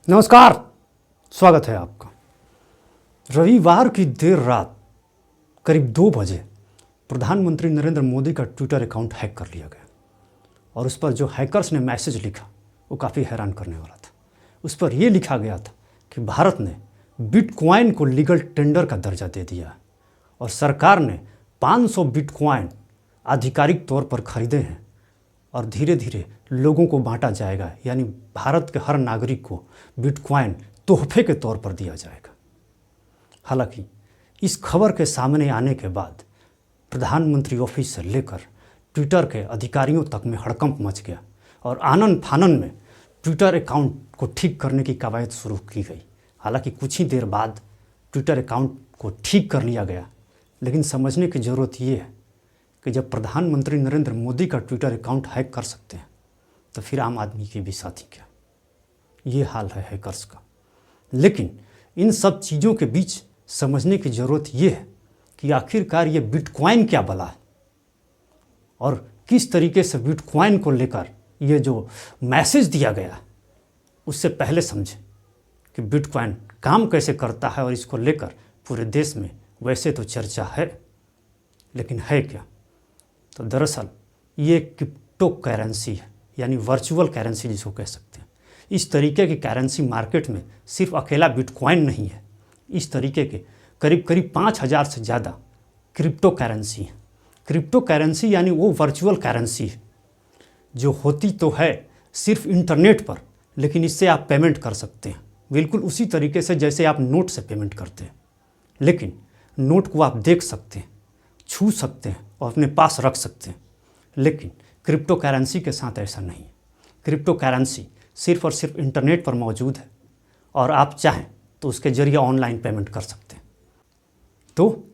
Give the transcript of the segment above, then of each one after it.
नमस्कार, स्वागत है आपका। रविवार की देर रात करीब 2 बजे प्रधानमंत्री नरेंद्र मोदी का ट्विटर अकाउंट हैक कर लिया गया और उस पर जो हैकर्स ने मैसेज लिखा वो काफ़ी हैरान करने वाला था। उस पर यह लिखा गया था कि भारत ने बिटकॉइन को लीगल टेंडर का दर्जा दे दिया और सरकार ने 500 बिटकॉइन आधिकारिक तौर पर खरीदे हैं और धीरे धीरे लोगों को बांटा जाएगा, यानी भारत के हर नागरिक को बिटकॉइन तोहफे के तौर पर दिया जाएगा। हालांकि इस खबर के सामने आने के बाद प्रधानमंत्री ऑफिस से लेकर ट्विटर के अधिकारियों तक में हड़कंप मच गया और आनन फानन में ट्विटर अकाउंट को ठीक करने की कवायद शुरू की गई। हालांकि कुछ ही देर बाद ट्विटर अकाउंट को ठीक कर लिया गया, लेकिन समझने की ज़रूरत ये है कि जब प्रधानमंत्री नरेंद्र मोदी का ट्विटर अकाउंट हैक कर सकते हैं तो फिर आम आदमी की भी साथी क्या। ये हाल है हैकर्स का। लेकिन इन सब चीज़ों के बीच समझने की ज़रूरत ये है कि आखिरकार ये बिटकॉइन क्या बला है और किस तरीके से बिटकॉइन को लेकर ये जो मैसेज दिया गया उससे पहले समझें कि बिटकॉइन काम कैसे करता है। और इसको लेकर पूरे देश में वैसे तो चर्चा है, लेकिन है क्या। तो दरअसल ये क्रिप्टो करेंसी है, यानी वर्चुअल करेंसी जिसको कह सकते हैं। इस तरीके की करेंसी मार्केट में सिर्फ अकेला बिटकॉइन नहीं है, इस तरीके के करीब करीब 5000 से ज़्यादा क्रिप्टो करेंसी है। क्रिप्टो करेंसी यानी वो वर्चुअल करेंसी है जो होती तो है सिर्फ इंटरनेट पर, लेकिन इससे आप पेमेंट कर सकते हैं बिल्कुल उसी तरीके से जैसे आप नोट से पेमेंट करते हैं। लेकिन नोट को आप देख सकते हैं, छू सकते हैं और अपने पास रख सकते हैं, लेकिन क्रिप्टो करेंसी के साथ ऐसा नहीं है। क्रिप्टो करेंसी सिर्फ और सिर्फ इंटरनेट पर मौजूद है और आप चाहें तो उसके जरिए ऑनलाइन पेमेंट कर सकते हैं। तो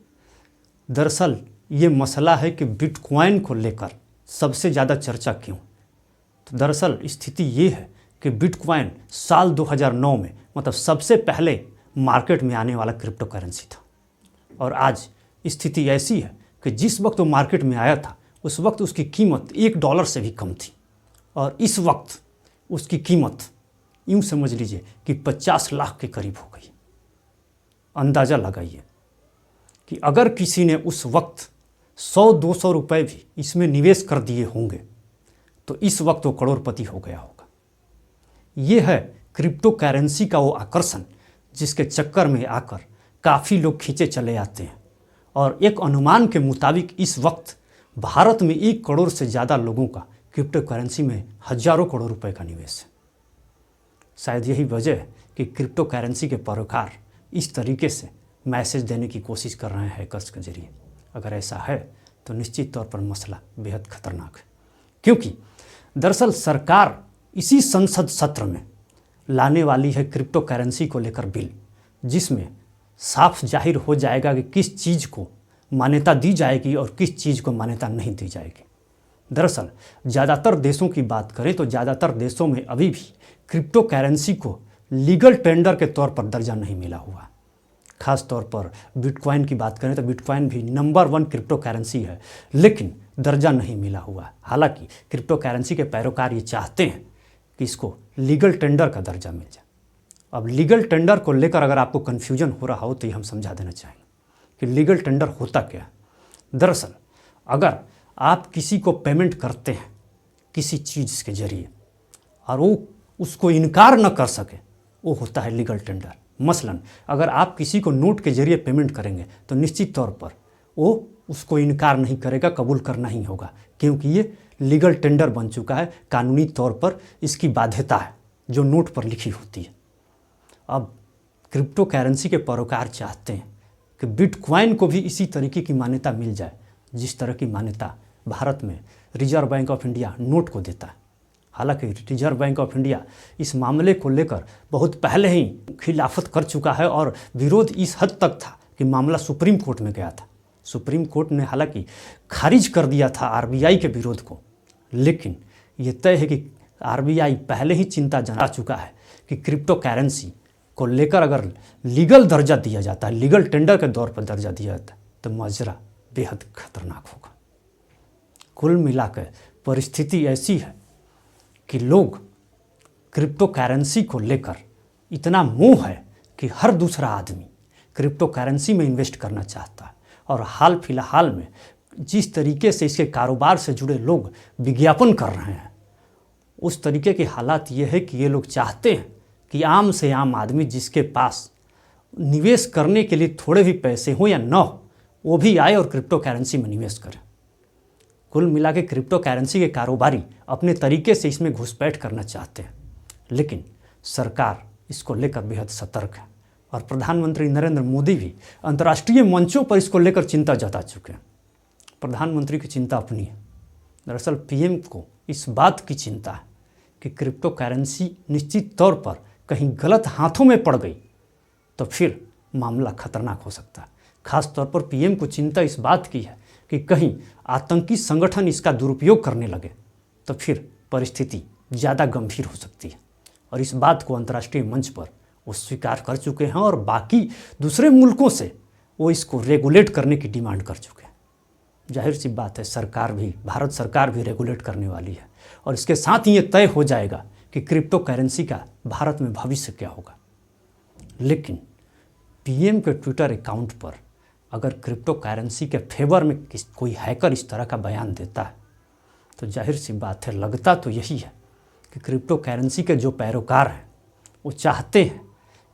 दरअसल ये मसला है कि बिटकॉइन को लेकर सबसे ज़्यादा चर्चा क्यों। तो दरअसल स्थिति ये है कि बिटकॉइन साल 2009 में मतलब सबसे पहले मार्केट में आने वाला क्रिप्टो करेंसी था और आज स्थिति ऐसी है कि जिस वक्त वो मार्केट में आया था उस वक्त उसकी कीमत $1 से भी कम थी और इस वक्त उसकी कीमत यूँ समझ लीजिए कि 50 लाख के करीब हो गई। अंदाज़ा लगाइए कि अगर किसी ने उस वक्त 100-200 रुपये भी इसमें निवेश कर दिए होंगे तो इस वक्त वो करोड़पति हो गया होगा। ये है क्रिप्टो करेंसी का वो आकर्षण जिसके चक्कर में आकर काफ़ी लोग खींचे चले आते हैं और एक अनुमान के मुताबिक इस वक्त भारत में 1 करोड़ से ज़्यादा लोगों का क्रिप्टो करेंसी में हजारों करोड़ रुपए का निवेश है। शायद यही वजह है कि क्रिप्टो करेंसी के पैरोकार इस तरीके से मैसेज देने की कोशिश कर रहे हैं हैकर्स के जरिए। अगर ऐसा है तो निश्चित तौर पर मसला बेहद खतरनाक है, क्योंकि दरअसल सरकार इसी संसद सत्र में लाने वाली है क्रिप्टो करेंसी को लेकर बिल, जिसमें साफ जाहिर हो जाएगा कि किस चीज़ को मान्यता दी जाएगी और किस चीज़ को मान्यता नहीं दी जाएगी। दरअसल ज़्यादातर देशों की बात करें तो ज़्यादातर देशों में अभी भी क्रिप्टो करेंसी को लीगल टेंडर के तौर पर दर्जा नहीं मिला हुआ। ख़ास तौर पर बिटकॉइन की बात करें तो बिटकॉइन भी नंबर 1 क्रिप्टो करेंसी है, लेकिन दर्जा नहीं मिला हुआ। हालांकि क्रिप्टो करेंसी के पैरोकार ये चाहते हैं कि इसको लीगल टेंडर का दर्जा मिल जाए। अब लीगल टेंडर को लेकर अगर आपको कन्फ्यूजन हो रहा हो तो ये हम समझा देना चाहेंगे कि लीगल टेंडर होता क्या है। दरअसल अगर आप किसी को पेमेंट करते हैं किसी चीज़ के जरिए और वो उसको इनकार न कर सके, वो होता है लीगल टेंडर। मसलन अगर आप किसी को नोट के जरिए पेमेंट करेंगे तो निश्चित तौर पर वो उसको इनकार नहीं करेगा, कबूल करना ही होगा, क्योंकि ये लीगल टेंडर बन चुका है। कानूनी तौर पर इसकी बाध्यता है जो नोट पर लिखी होती है। अब क्रिप्टो करेंसी के पैरोकार चाहते हैं कि बिटकॉइन को भी इसी तरीके की मान्यता मिल जाए जिस तरह की मान्यता भारत में reserve bank of India note को देता है। हालांकि रिजर्व बैंक ऑफ इंडिया इस मामले को लेकर बहुत पहले ही खिलाफत कर चुका है और विरोध इस हद तक था कि मामला सुप्रीम कोर्ट में गया था। सुप्रीम कोर्ट ने हालांकि खारिज कर दिया था आरबीआई के विरोध को, लेकिन ये तय है कि आरबीआई पहले ही चिंता जता चुका है कि क्रिप्टो करेंसी को लेकर अगर लीगल दर्जा दिया जाता है, लीगल टेंडर के दौर पर दर्जा दिया जाता है तो माजरा बेहद खतरनाक होगा। कुल मिलाकर परिस्थिति ऐसी है कि लोग क्रिप्टो करेंसी को लेकर इतना मोह है कि हर दूसरा आदमी क्रिप्टो करेंसी में इन्वेस्ट करना चाहता है। और हाल फिलहाल में जिस तरीके से इसके कारोबार से जुड़े लोग विज्ञापन कर रहे हैं, उस तरीके के हालात ये है कि ये लोग चाहते हैं कि आम से आम आदमी जिसके पास निवेश करने के लिए थोड़े भी पैसे हो या न हो, वो भी आए और क्रिप्टो करेंसी में निवेश करे। कुल मिला के क्रिप्टो करेंसी के कारोबारी अपने तरीके से इसमें घुसपैठ करना चाहते हैं, लेकिन सरकार इसको लेकर बेहद सतर्क है। और प्रधानमंत्री नरेंद्र मोदी भी अंतर्राष्ट्रीय मंचों पर इसको लेकर चिंता जता चुके हैं। प्रधानमंत्री की चिंता अपनी है, दरअसल पीएम को इस बात की चिंता है कि क्रिप्टो करेंसी निश्चित तौर पर कहीं गलत हाथों में पड़ गई तो फिर मामला खतरनाक हो सकता है। खास तौर पर पीएम को चिंता इस बात की है कि कहीं आतंकी संगठन इसका दुरुपयोग करने लगे तो फिर परिस्थिति ज़्यादा गंभीर हो सकती है। और इस बात को अंतर्राष्ट्रीय मंच पर वो स्वीकार कर चुके हैं और बाकी दूसरे मुल्कों से वो इसको रेगुलेट करने की डिमांड कर चुके हैं। जाहिर सी बात है, सरकार भी, भारत सरकार भी रेगुलेट करने वाली है और इसके साथ ही ये तय हो जाएगा कि क्रिप्टो करेंसी का भारत में भविष्य क्या होगा। लेकिन पीएम के ट्विटर अकाउंट पर अगर क्रिप्टो करेंसी के फेवर में कोई हैकर इस तरह का बयान देता है तो जाहिर सी बात है, लगता तो यही है कि क्रिप्टो करेंसी के जो पैरोकार हैं वो चाहते हैं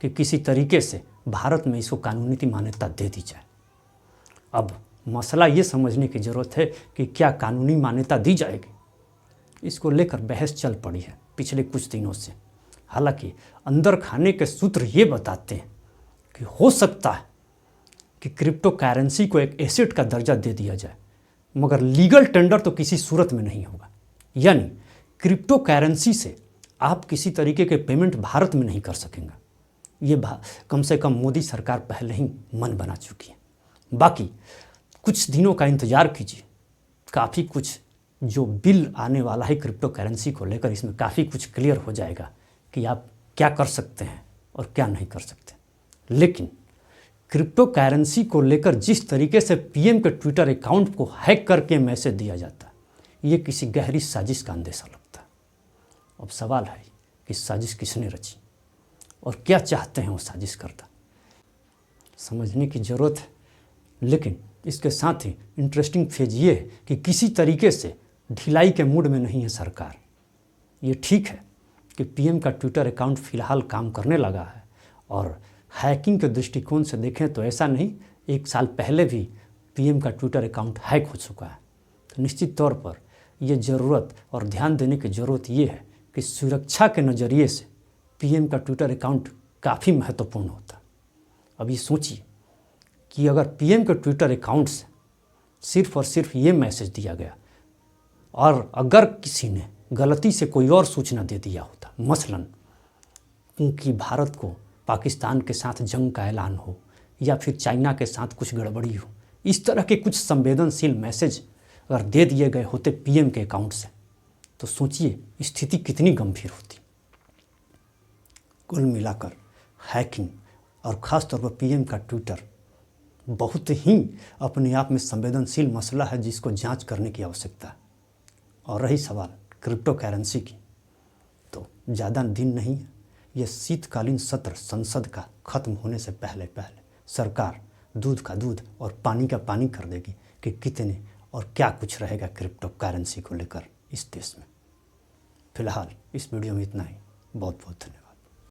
कि किसी तरीके से भारत में इसको कानूनी मान्यता दे दी जाए। अब मसला ये समझने की ज़रूरत है कि क्या कानूनी मान्यता दी जाएगी, इसको लेकर बहस चल पड़ी है पिछले कुछ दिनों से। हालांकि अंदर खाने के सूत्र ये बताते हैं कि हो सकता है कि क्रिप्टो करेंसी को एक एसेट का दर्जा दे दिया जाए, मगर लीगल टेंडर तो किसी सूरत में नहीं होगा। यानी क्रिप्टो करेंसी से आप किसी तरीके के पेमेंट भारत में नहीं कर सकेंगे। ये कम से कम मोदी सरकार पहले ही मन बना चुकी है। बाकी कुछ दिनों का इंतज़ार कीजिए, काफ़ी कुछ जो बिल आने वाला है क्रिप्टो करेंसी को लेकर, इसमें काफ़ी कुछ क्लियर हो जाएगा कि आप क्या कर सकते हैं और क्या नहीं कर सकते। लेकिन क्रिप्टो करेंसी को लेकर जिस तरीके से पीएम के ट्विटर अकाउंट को हैक करके मैसेज दिया जाता है, ये किसी गहरी साजिश का अंदेशा लगता है। अब सवाल है कि साजिश किसने रची और क्या चाहते हैं वो साजिश करता, समझने की ज़रूरत है। लेकिन इसके साथ ही इंटरेस्टिंग फेज ये है कि किसी तरीके से ढिलाई के मूड में नहीं है सरकार। ये ठीक है कि पीएम का ट्विटर अकाउंट फ़िलहाल काम करने लगा है, और हैकिंग के दृष्टिकोण से देखें तो ऐसा नहीं, 1 साल पहले भी पीएम का ट्विटर अकाउंट हैक हो चुका है। तो निश्चित तौर पर ये ज़रूरत और ध्यान देने की ज़रूरत ये है कि सुरक्षा के नज़रिए से पीएम का ट्विटर अकाउंट काफ़ी महत्वपूर्ण होता है। अब ये सोचिए कि अगर पीएम के ट्विटर अकाउंट से सिर्फ और सिर्फ ये मैसेज दिया गया और अगर किसी ने गलती से कोई और सूचना दे दिया होता, मसलन कि भारत को पाकिस्तान के साथ जंग का ऐलान हो या फिर चाइना के साथ कुछ गड़बड़ी हो, इस तरह के कुछ संवेदनशील मैसेज अगर दे दिए गए होते पीएम के अकाउंट से, तो सोचिए स्थिति कितनी गंभीर होती। कुल मिलाकर हैकिंग और ख़ास तौर पर पीएम का ट्विटर बहुत ही अपने आप में संवेदनशील मसला है जिसको जांच करने की आवश्यकता है। और रही सवाल क्रिप्टो करेंसी की, तो ज़्यादा दिन नहीं है, यह शीतकालीन सत्र संसद का ख़त्म होने से पहले पहले सरकार दूध का दूध और पानी का पानी कर देगी कि कितने और क्या कुछ रहेगा क्रिप्टो करेंसी को लेकर इस देश में। फिलहाल इस वीडियो में इतना ही। बहुत बहुत धन्यवाद।